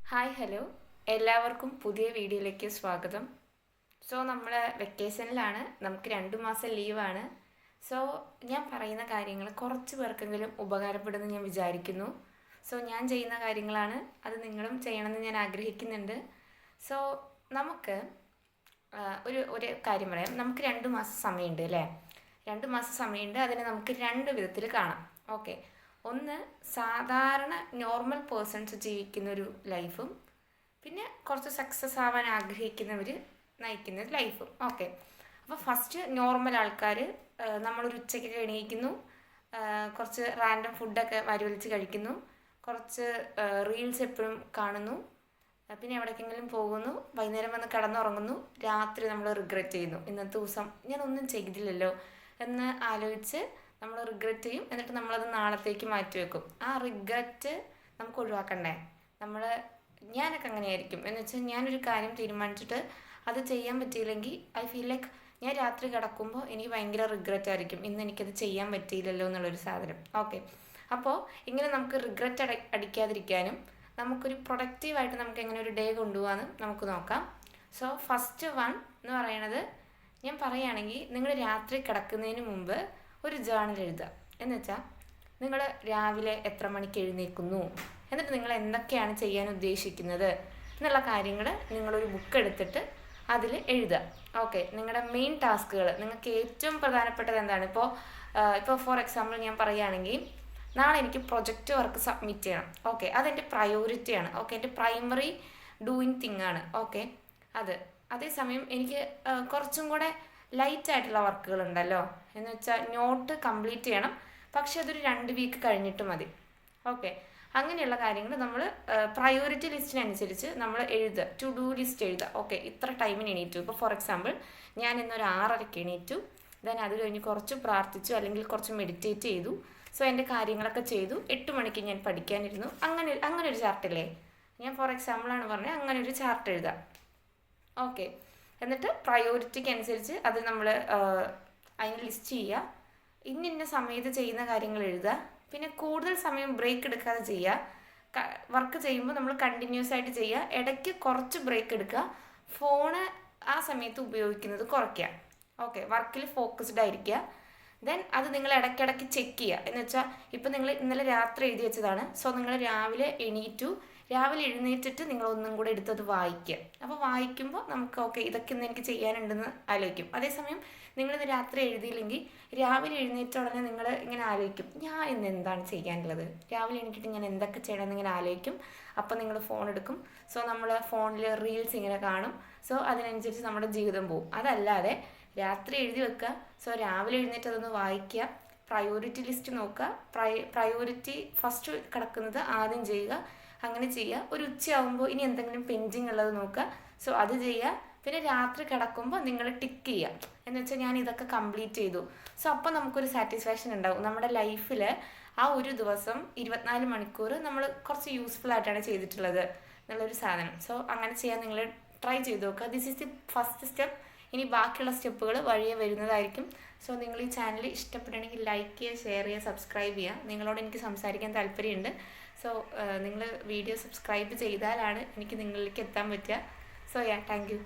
Hi hello എല്ലാവർക്കും പുതിയ വീഡിയോയിലേക്ക് സ്വാഗതം. നമ്മൾ വെക്കേഷനിലാണ്, നമുക്ക് 2 മാസം ലീവാണ്. സോ ഞാൻ പറയുന്ന കാര്യങ്ങൾ കുറച്ച് പേർക്കെങ്കിലും ഉപകാരപ്പെടുമെന്ന് ഞാൻ വിചാരിക്കുന്നു. ഞാൻ ചെയ്യുന്ന കാര്യങ്ങളാണ്, അത് നിങ്ങളും ചെയ്യണമെന്ന് ഞാൻ ആഗ്രഹിക്കുന്നുണ്ട്. സോ നമുക്ക് ഒരു കാര്യം പറയാം. നമുക്ക് 2 മാസം സമയമുണ്ട് അല്ലേ? 2 മാസം സമയമുണ്ട്. അതിനെ നമുക്ക് രണ്ട് വിധത്തിൽ കാണാം. ഓക്കെ, ഒന്ന് സാധാരണ നോർമൽ പേഴ്സൺസ് ജീവിക്കുന്നൊരു ലൈഫും, പിന്നെ കുറച്ച് സക്സസ് ആവാൻ ആഗ്രഹിക്കുന്നവർ നയിക്കുന്ന ഒരു ലൈഫും. ഓക്കെ, അപ്പോൾ ഫസ്റ്റ് നോർമൽ ആൾക്കാർ, നമ്മളൊരു ഉച്ചയ്ക്കൊക്കെ എണീക്കുന്നു, കുറച്ച് റാൻഡം ഫുഡൊക്കെ വലിച്ച് കഴിക്കുന്നു, കുറച്ച് റീൽസ് എപ്പോഴും കാണുന്നു, പിന്നെ എവിടേക്കെങ്കിലും പോകുന്നു, വൈകുന്നേരം വന്ന് കിടന്നുറങ്ങുന്നു, രാത്രി നമ്മൾ റിഗ്രറ്റ് ചെയ്യുന്നു. ഇന്നത്തെ ദിവസം ഞാനൊന്നും ചെയ്തില്ലല്ലോ എന്ന് ആലോചിച്ച് നമ്മൾ റിഗ്രറ്റ് ചെയ്യും. എന്നിട്ട് നമ്മളത് നാളത്തേക്ക് മാറ്റി വെക്കും. ആ റിഗ്രറ്റ് നമുക്ക് ഒഴിവാക്കണ്ടേ? ഞാനൊക്കെ അങ്ങനെയായിരിക്കും. എന്ന് വെച്ചാൽ ഞാനൊരു കാര്യം തീരുമാനിച്ചിട്ട് അത് ചെയ്യാൻ പറ്റിയില്ലെങ്കിൽ ഐ ഫീൽ ലൈക്ക് ഞാൻ രാത്രി കിടക്കുമ്പോൾ എനിക്ക് ഭയങ്കര റിഗ്രറ്റ് ആയിരിക്കും, ഇന്ന് എനിക്കത് ചെയ്യാൻ പറ്റിയില്ലല്ലോ എന്നുള്ളൊരു സാധനം. ഓക്കെ, അപ്പോൾ ഇങ്ങനെ നമുക്ക് റിഗ്രറ്റ് അടിക്കാതിരിക്കാനും നമുക്കൊരു പ്രൊഡക്റ്റീവായിട്ട് നമുക്ക് എങ്ങനെ ഒരു ഡേ കൊണ്ടുപോകാമെന്ന് നമുക്ക് നോക്കാം. ഫസ്റ്റ് വൺ എന്ന് പറയണത്, ഞാൻ പറയുകയാണെങ്കിൽ നിങ്ങൾ രാത്രി കിടക്കുന്നതിന് മുമ്പ് ഒരു ജേണൽ എഴുതുക. എന്ന് വെച്ചാൽ നിങ്ങൾ രാവിലെ എത്ര മണിക്ക് എഴുന്നേൽക്കുന്നു, എന്നിട്ട് നിങ്ങൾ എന്തൊക്കെയാണ് ചെയ്യാൻ ഉദ്ദേശിക്കുന്നത് എന്നുള്ള കാര്യങ്ങൾ നിങ്ങളൊരു ബുക്ക് എടുത്തിട്ട് അതിൽ എഴുതുക. ഓക്കെ, നിങ്ങളുടെ മെയിൻ ടാസ്കുകൾ, നിങ്ങൾക്ക് ഏറ്റവും പ്രധാനപ്പെട്ടത് എന്താണ്? ഇപ്പോൾ ഫോർ എക്സാമ്പിൾ ഞാൻ പറയുകയാണെങ്കിൽ, നാളെ എനിക്ക് പ്രൊജക്റ്റ് വർക്ക് സബ്മിറ്റ് ചെയ്യണം. ഓക്കെ, അതെൻ്റെ പ്രയോറിറ്റിയാണ്. ഓക്കെ, എൻ്റെ പ്രൈമറി ഡൂയിങ് തിങ് ആണ്. ഓക്കെ, അതേസമയം എനിക്ക് കുറച്ചും കൂടെ ലൈറ്റ് ആയിട്ടുള്ള വർക്കുകൾ ഉണ്ടല്ലോ, എന്ന് വെച്ചാൽ നോട്ട് കംപ്ലീറ്റ് ചെയ്യണം, പക്ഷെ അതൊരു 2 വീക്ക് കഴിഞ്ഞിട്ട് മതി. ഓക്കെ, അങ്ങനെയുള്ള കാര്യങ്ങൾ നമ്മൾ പ്രയോറിറ്റി ലിസ്റ്റിനനുസരിച്ച് നമ്മൾ എഴുതുക, ടു ഡു ലിസ്റ്റ് എഴുതുക. ഓക്കെ, ഇത്ര ടൈമിന് എണീറ്റു. ഇപ്പോൾ ഫോർ എക്സാമ്പിൾ ഞാൻ ഇന്നൊരു 6:30 എണീറ്റു, ദെൻ അത് കഴിഞ്ഞ് കുറച്ച് പ്രാർത്ഥിച്ചു, അല്ലെങ്കിൽ കുറച്ച് മെഡിറ്റേറ്റ് ചെയ്തു, എൻ്റെ കാര്യങ്ങളൊക്കെ ചെയ്തു, 8 മണിക്ക് ഞാൻ പഠിക്കാനിരുന്നു. അങ്ങനെ ഒരു ചാർട്ടില്ലേ, ഞാൻ ഫോർ എക്സാമ്പിളാണ് പറഞ്ഞത്, അങ്ങനെ ഒരു ചാർട്ട് എഴുതാം. ഓക്കെ, എന്നിട്ട് പ്രയോറിറ്റിക്ക് അനുസരിച്ച് അത് നമ്മൾ അതിന് ലിസ്റ്റ് ചെയ്യുക. ഇന്ന സമയത്ത് ചെയ്യുന്ന കാര്യങ്ങൾ എഴുതുക. പിന്നെ കൂടുതൽ സമയം ബ്രേക്ക് എടുക്കാതെ ചെയ്യുക. വർക്ക് ചെയ്യുമ്പോൾ നമ്മൾ കണ്ടിന്യൂസ് ആയിട്ട് ചെയ്യുക, ഇടയ്ക്ക് കുറച്ച് ബ്രേക്ക് എടുക്കുക. ഫോണ് ആ സമയത്ത് ഉപയോഗിക്കുന്നത് കുറയ്ക്കുക. ഓക്കെ, വർക്കിൽ ഫോക്കസ്ഡ് ആയിരിക്കുക. ദെൻ അത് നിങ്ങൾ ഇടയ്ക്കിടയ്ക്ക് ചെക്ക് ചെയ്യുക. എന്ന് വെച്ചാൽ ഇപ്പോൾ നിങ്ങൾ ഇന്നലെ രാത്രി എഴുതി വെച്ചതാണ്, നിങ്ങൾ രാവിലെ എഴുന്നേറ്റിട്ട് നിങ്ങൾ ഒന്നും കൂടെ എടുത്തത് വായിക്കുക. അപ്പോൾ വായിക്കുമ്പോൾ നമുക്ക് ഓക്കെ, ഇതൊക്കെ ഇന്ന് എനിക്ക് ചെയ്യാനുണ്ടെന്ന് ആലോചിക്കും. അതേസമയം നിങ്ങളിന്ന് രാത്രി എഴുതിയില്ലെങ്കിൽ രാവിലെ എഴുന്നേറ്റ ഉടനെ നിങ്ങൾ ഇങ്ങനെ ആലോചിക്കും, ഞാൻ ഇന്ന് എന്താണ് ചെയ്യാനുള്ളത്, രാവിലെ എണീറ്റിട്ട് ഞാൻ എന്തൊക്കെ ചെയ്യണമെന്ന് ഇങ്ങനെ ആലോചിക്കും. അപ്പോൾ നിങ്ങൾ ഫോൺ എടുക്കും. നമ്മൾ ഫോണിൽ റീൽസ് ഇങ്ങനെ കാണും. അതിനനുസരിച്ച് നമ്മുടെ ജീവിതം പോകും. അതല്ലാതെ രാത്രി എഴുതി വെക്കുക, രാവിലെ എഴുന്നേറ്റ് അതൊന്ന് വായിക്കുക, പ്രയോറിറ്റി ലിസ്റ്റ് നോക്കുക, പ്രയോറിറ്റി ഫസ്റ്റ് കിടക്കുന്നത് ആദ്യം ചെയ്യുക. അങ്ങനെ ചെയ്യുക. ഒരു ഉച്ചയാകുമ്പോൾ ഇനി എന്തെങ്കിലും പെൻഡിങ് ഉള്ളത് നോക്കുക, അത് ചെയ്യുക. പിന്നെ രാത്രി കിടക്കുമ്പോൾ നിങ്ങൾ ടിക്ക് ചെയ്യുക, എന്ന് വെച്ചാൽ ഞാൻ ഇതൊക്കെ കംപ്ലീറ്റ് ചെയ്തു. അപ്പോൾ നമുക്കൊരു സാറ്റിസ്ഫാക്ഷൻ ഉണ്ടാവും. നമ്മുടെ ലൈഫിൽ ആ ഒരു ദിവസം 24 മണിക്കൂർ നമ്മൾ കുറച്ച് യൂസ്ഫുൾ ആയിട്ടാണ് ചെയ്തിട്ടുള്ളത് എന്നുള്ളൊരു സാധനം. അങ്ങനെ ചെയ്യാൻ നിങ്ങൾ ട്രൈ ചെയ്ത് നോക്കുക. This is the first step. ഇനി ബാക്കിയുള്ള സ്റ്റെപ്പുകൾ വഴിയെ വരുന്നതായിരിക്കും. നിങ്ങൾ ഈ ചാനൽ ഇഷ്ടപ്പെടുകയാണെങ്കിൽ ലൈക്ക് ചെയ്യുക, ഷെയർ ചെയ്യുക, സബ്സ്ക്രൈബ് ചെയ്യുക. നിങ്ങളോട് എനിക്ക് സംസാരിക്കാൻ താല്പര്യമുണ്ട്. നിങ്ങൾ വീഡിയോ സബ്സ്ക്രൈബ് ചെയ്താലാണ് എനിക്ക് നിങ്ങളിലേക്ക് എത്താൻ പറ്റുക. Thank you.